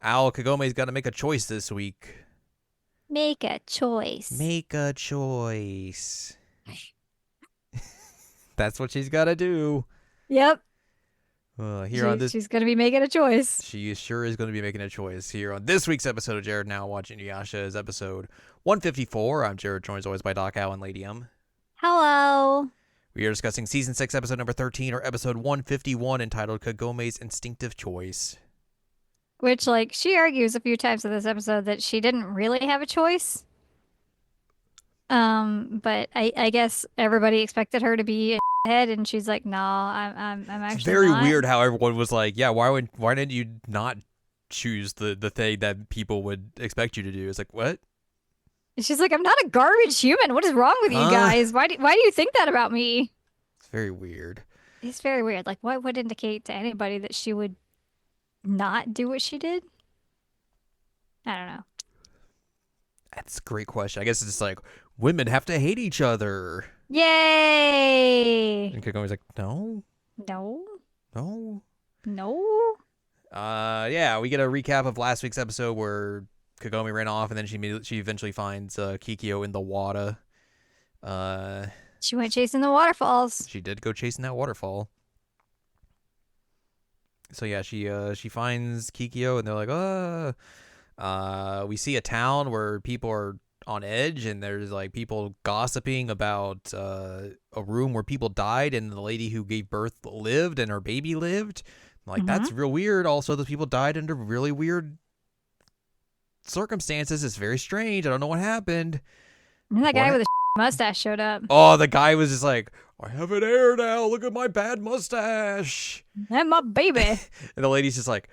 Al Kagome's got to make a choice this week. Make a choice. Make a choice. That's what she's got to do. Yep. Here on She, this, she's going to be making a choice. she sure is going to be making a choice. Here on this week's episode of Jared Now Watching Inuyasha is episode 154. I'm Jared, joined as always by Doc Al and Lady M. Hello. We are discussing season 6, episode number 13, or episode 151, entitled Kagome's Instinctive Choice. Which, she argues a few times in this episode that she didn't really have a choice. But I guess everybody expected her to be a head, and she's like, no, I'm It's actually very not. weird how everyone was like, yeah, why didn't you not choose the thing that people would expect you to do? It's like, what? And she's like, I'm not a garbage human. What is wrong with you Huh? guys? Why do you think that about me? It's very weird. It's very weird. Like, what would indicate to anybody that she would not do what she did? I don't know. That's a great question. I guess it's just like, women have to hate each other. Yay! And Kagome's like, no, No, no. no. Yeah, we get a recap of last week's episode where Kagome ran off, and then she eventually finds Kikyo in the water. She went chasing the waterfalls. She did go chasing that waterfall. So yeah, she finds Kikyo, and they're like, we see a town where people are on edge, and there's like people gossiping about a room where people died, and the lady who gave birth lived, and her baby lived. Like, that's real weird. Also, those people died under really weird circumstances. It's very strange. I don't know what happened. And that guy What? with a mustache showed up. Oh, the guy was just like, I have an hair now. Look at my bad mustache. And my baby. And the lady's just like,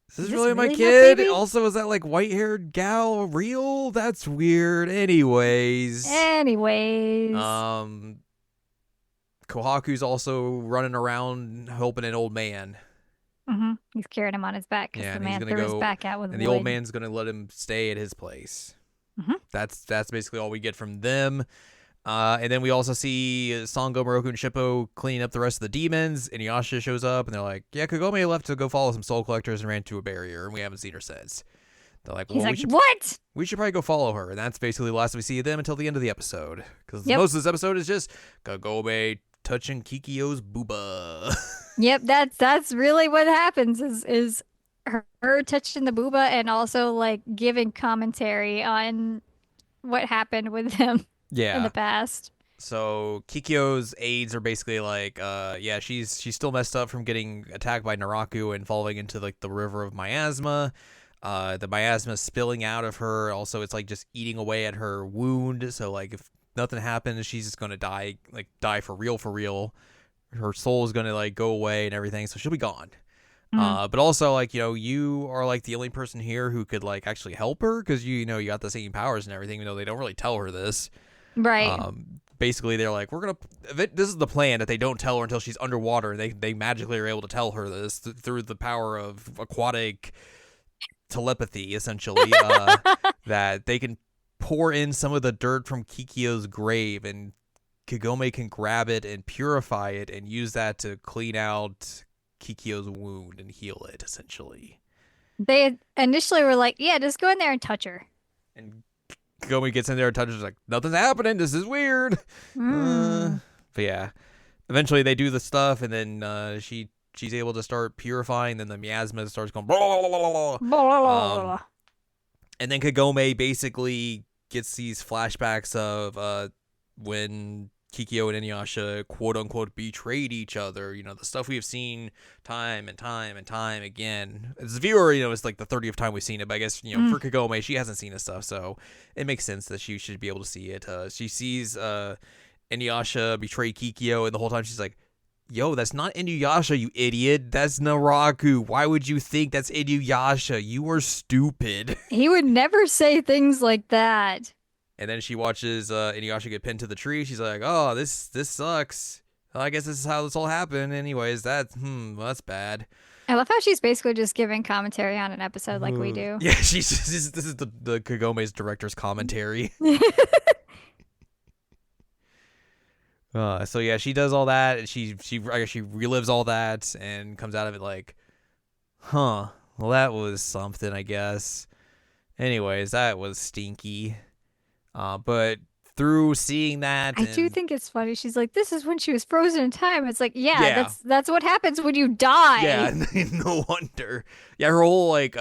is this Is this really my really my kid? baby? Also, is that like white-haired gal real? That's weird. Anyways, Anyways. Kohaku's also running around helping an old man. He's carrying him on his back because Yeah, the and he's man gonna threw his go, back out with and the old wood. man's gonna let him stay at his place. Mhm. That's basically all we get from them. And then we also see Sango, Moroku, and Shippo cleaning up the rest of the demons. Inuyasha shows up, and they're like, yeah, Kagome left to go follow some soul collectors and ran into a barrier, and we haven't seen her since. They're like, He's well, like, what? we should probably go follow her. And that's basically the last we see of them until the end of the episode. Because Yep. most of this episode is just Kagome touching Kikyo's booba. Yep, that's really what happens is her touching the booba and also like giving commentary on what happened with him in Yeah. the past. So Kikyo's aides are basically like, yeah, she's still messed up from getting attacked by Naraku and falling into like the river of miasma. The miasma spilling out of her. Also, it's like just eating away at her wound. So like, if nothing happens, she's just gonna die, like die for real, for real. Her soul is gonna like go away and everything. So she'll be gone. But also, like, you are like the only person here who could like actually help her because you got the same powers and everything. Even though they don't really tell her this. Right. Basically, they're like, this is the plan, that they don't tell her until she's underwater. They magically are able to tell her this through the power of aquatic telepathy, essentially, that they can pour in some of the dirt from Kikyo's grave, and Kagome can grab it and purify it and use that to clean out Kikyo's wound and heal it, essentially. They initially were like, yeah, just go in there and touch her. And Kagome gets in there and touches, like, nothing's happening. This is weird. But yeah, eventually they do the stuff, and then she's able to start purifying. Then the miasma starts going, blah, blah, blah, blah, blah. And then Kagome basically gets these flashbacks of when Kikyo and Inuyasha quote unquote betrayed each other. The stuff we have seen time and time and time again. As a viewer, it's like the 30th time we've seen it. But I guess for Kagome, she hasn't seen this stuff, so it makes sense that she should be able to see it. She sees Inuyasha betray Kikyo, and the whole time she's like, yo, that's not Inuyasha, you idiot. That's Naraku. Why would you think that's Inuyasha? You are stupid. He would never say things like that. And then she watches Inuyasha get pinned to the tree. She's like, oh, this sucks. Well, I guess this is how this all happened. Anyways, that's bad. I love how she's basically just giving commentary on an episode like we do. Yeah, this is the Kagome's director's commentary. So yeah, she does all that, and I guess she relives all that and comes out of it like, huh, Well, that was something, I guess. Anyways, that was stinky. But through seeing that I do and think it's funny. She's like, "This is when she was frozen in time." It's like, yeah, yeah, that's what happens when you die. yeah, no wonder. Yeah, her whole like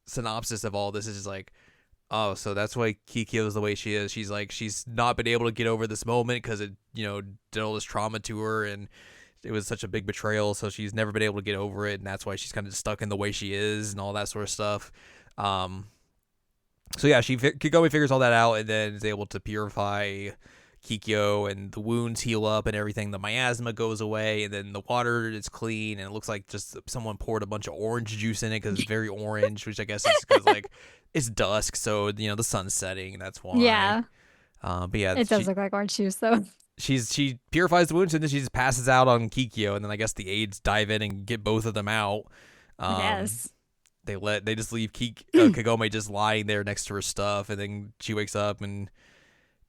synopsis of all this is just like, oh, so that's why Kikyo is the way she is. She's like, she's not been able to get over this moment because it, did all this trauma to her, and it was such a big betrayal. So she's never been able to get over it, and that's why she's kind of stuck in the way she is and all that sort of stuff. So yeah, Kagome figures all that out and then is able to purify Kikyo, and the wounds heal up and everything. The miasma goes away, and then the water is clean, and it looks like just someone poured a bunch of orange juice in it because it's very orange, which I guess is because like it's dusk, so the sun's setting, and that's why. Yeah, But yeah, it does look like orange juice though. she purifies the wounds, and then she just passes out on Kikyo, and then I guess the aides dive in and get both of them out. Yes. They just leave Kagome just lying there next to her stuff, and then she wakes up and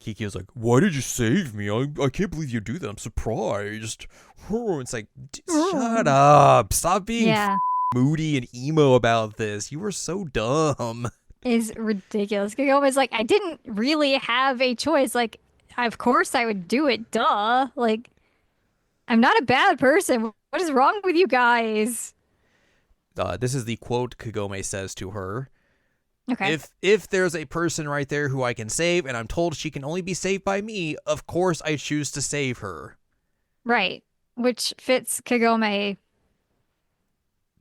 Kikyo's like, "Why did you save me? I can't believe you do that. I'm surprised." It's like, shut up. Stop being moody and emo about this. You were so dumb. Is ridiculous. Kagome's like, I didn't really have a choice. Like, of course I would do it. Duh. Like, I'm not a bad person. What is wrong with you guys? This is the quote Kagome says to her. Okay. If there's a person right there who I can save, and I'm told she can only be saved by me, of course I choose to save her. Right. Which fits Kagome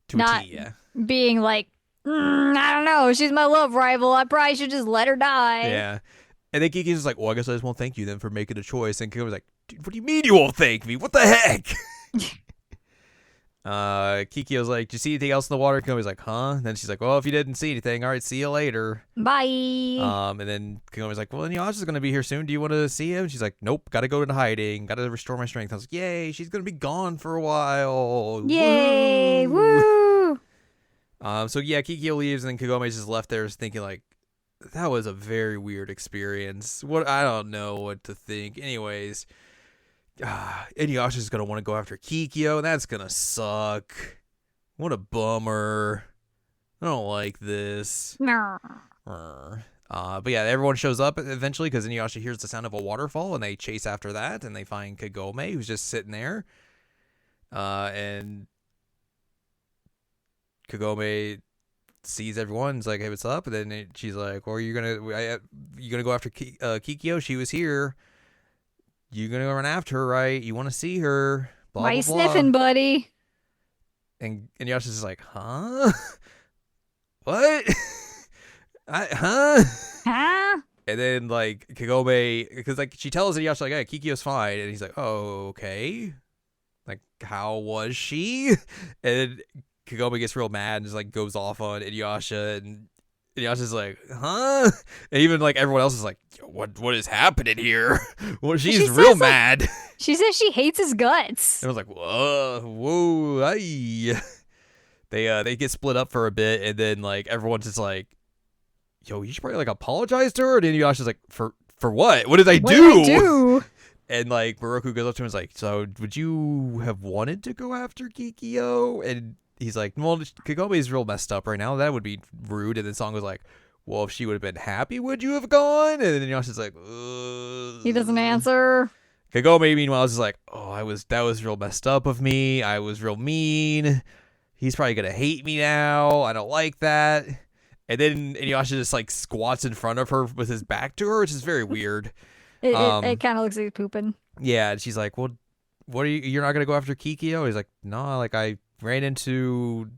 to not a T, yeah. Being like, I don't know, she's my love rival. I probably should just let her die. Yeah. And then Kiki's just like, well, I guess I just won't thank you then for making a choice. And Kagome's like, dude, what do you mean you won't thank me? What the heck? Kikyo's like, do you see anything else in the water? Kagome's like, huh? And then she's like, well, if you didn't see anything, all right, see you later. Bye. And then Kagome's like, well, Inuyasha's going to be here soon. Do you want to see him? She's like, nope, got to go into hiding. Got to restore my strength. I was like, yay, she's going to be gone for a while. Yay, woo. So yeah, Kikyo leaves, and then Kagome's just left there thinking like, that was a very weird experience. I don't know what to think. Anyways, Inuyasha's going to want to go after Kikyo. That's going to suck. What a bummer. I don't like this. No. But yeah, everyone shows up eventually because Inuyasha hears the sound of a waterfall, and they chase after that, and they find Kagome, who's just sitting there. And Kagome sees everyone's like, hey, what's up? And then she's like, well, you gonna go after Kikyo? She was here. You gonna run after her, right? You want to see her? Blah, Why blah, you blah. sniffing, buddy? And Yasha's just like, huh? What? Huh? And then like Kagome, because like she tells Inuyasha like, hey, Kikyo's fine, and he's like, oh, okay. Like, how was she? And then Kagome gets real mad and just like goes off on Inuyasha, and Inuyasha's like, huh? And even like everyone else is like, what is happening here? Well, she's real mad. She says she hates his guts. And I was like, whoa, aye. They get split up for a bit, and then like everyone's just like, yo, you should probably like apologize to her. And Inuyasha's like, for what? What did I do? And like Moroku goes up to him and is like, so would you have wanted to go after Kikyo? And he's like, well, Kagome is real messed up right now. That would be rude. And then Song was like, well, if she would have been happy, would you have gone? And then Inuyasha's like, he doesn't answer. Kagome, meanwhile, is just like, oh, that was real messed up of me. I was real mean. He's probably gonna hate me now. I don't like that. And then Inuyasha just like squats in front of her with his back to her, which is very weird. It kind of looks like he's pooping. Yeah, and she's like, well, what are you're not gonna go after Kikyo? He's like, no, like I ran into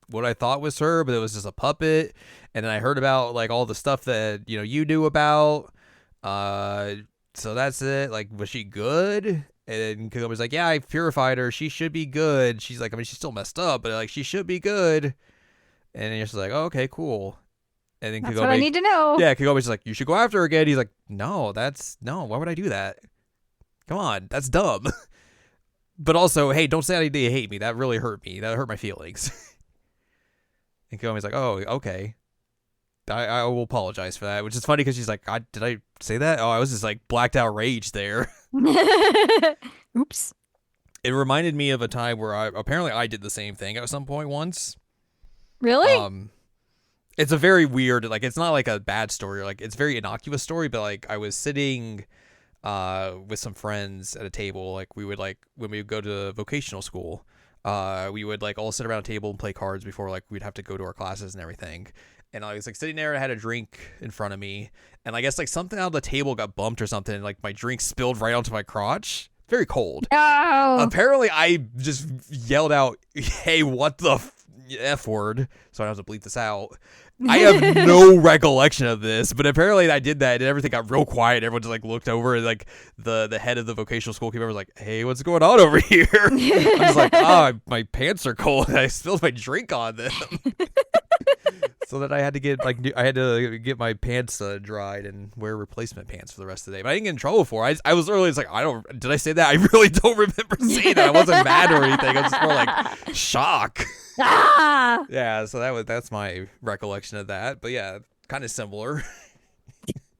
what I thought was her, but it was just a puppet. And then I heard about like all the stuff that you knew about. So that's it. Like, was she good? And Kagome's like, yeah, I purified her. She should be good. She's like, I mean, she's still messed up, but like she should be good. And then she's like, oh, okay, cool. And then that's what I need to know. Yeah, Kagome's like, you should go after her again. He's like, no, why would I do that? Come on, that's dumb. But also, hey, don't say you hate me. That really hurt me. That hurt my feelings. And Kagome's like, oh, okay. I will apologize for that, which is funny because she's like, did I say that? Oh, I was just like blacked out rage there. Oops. It reminded me of a time where apparently I did the same thing at some point once. Really? It's a very weird, like, it's not like a bad story, like, it's a very innocuous story, but like I was sitting with some friends at a table, like we would, like, when we would go to vocational school, we would like all sit around a table and play cards before like we'd have to go to our classes and everything. And I was like sitting there, I had a drink in front of me, and I guess like something out of the table got bumped or something, and like my drink spilled right onto my crotch. Very cold. No. Apparently I just yelled out, "Hey, what the F word?" So I don't have to bleep this out. I have no recollection of this, but apparently I did that and everything got real quiet. Everyone just like looked over, and like the head of the vocational school came over, was like, "Hey, what's going on over here?" I was like, my pants are cold and I spilled my drink on them. So that I had to get my pants dried and wear replacement pants for the rest of the day. But I didn't get in trouble for it. I was early. It's like, did I say that? I really don't remember saying that. I wasn't mad or anything. I was just more like shock. Ah! Yeah, so that's my recollection of that. But yeah, kind of similar.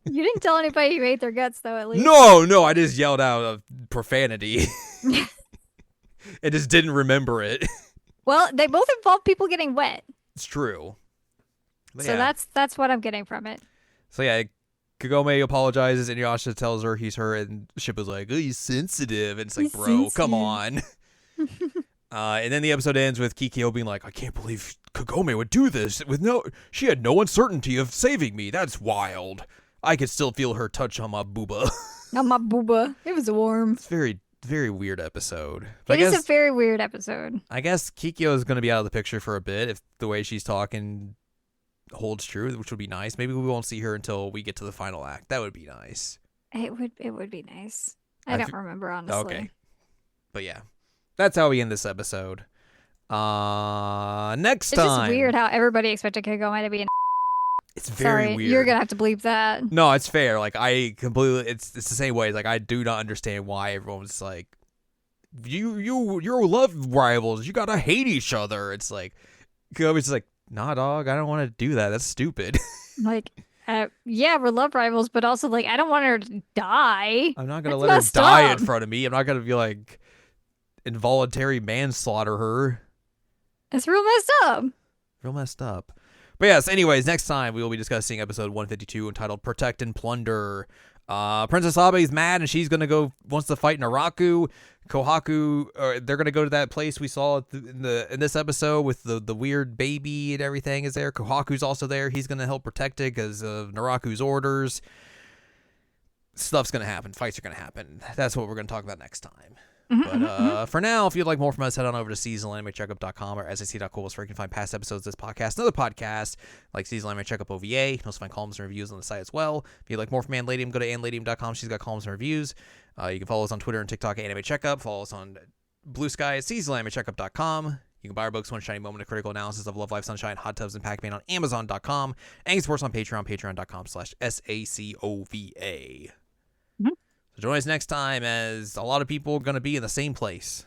You didn't tell anybody you ate their guts, though, at least. No, I just yelled out a profanity. I just didn't remember it. Well, they both involve people getting wet. It's true. But So yeah. that's what I'm getting from it. So yeah, Kagome apologizes, and Inuyasha tells her he's her, and Shippo's like, "Oh, he's sensitive." And it's like, He's bro, come sensitive. on. And then the episode ends with Kikyo being like, "I can't believe Kagome would do this she had no uncertainty of saving me. That's wild. I could still feel her touch on my booba." Not my booba. It was warm. It's very, very weird episode. But It is a very weird episode. I guess Kikyo is going to be out of the picture for a bit if the way she's talking holds true, which would be nice. Maybe we won't see her until we get to the final act. That would be nice. It would be nice. I don't remember, honestly. Okay. But yeah, that's how we end this episode. Next It's time. just weird how everybody expected Kagome to be an It's very Sorry, weird. you're gonna have to bleep that. No, it's fair. Like I completely, it's the same way. Like I do not understand why everyone's like, you're love rivals. You gotta hate each other. It's like, Kagome's just like, nah, dog. I don't want to do that. That's stupid. Like, yeah, we're love rivals, but also like, I don't want her to die. I'm not gonna That's let her messed die up. in front of me. I'm not gonna be like involuntary manslaughter her. It's real messed up. Real messed up. But yes, anyways, next time we will be discussing episode 152 entitled Protect and Plunder. Princess Abe's mad and she's gonna wants to fight Naraku. Kohaku, they're gonna go to that place we saw in this episode with the weird baby and everything is there. Kohaku's also there. He's gonna help protect it because of Naraku's orders. Stuff's gonna happen. Fights are gonna happen. That's what we're gonna talk about next time. But for now, if you'd like more from us, head on over to seasonalanimecheckup.com or sac.cool where you can find past episodes of this podcast and other podcasts like Seasonal Anime Checkup OVA. You can also find columns and reviews on the site as well. If you'd like more from Anladium, go to anladium.com. She's got columns and reviews. You can follow us on Twitter and TikTok at Anime Checkup. Follow us on Blue Sky at seasonalanimecheckup.com. You can buy our books, One Shiny Moment, A Critical Analysis of Love, Life, Sunshine, Hot Tubs, and Pac-Man on Amazon.com. And you can support us on Patreon, patreon.com/SACOVA. So join us next time, as a lot of people are going to be in the same place.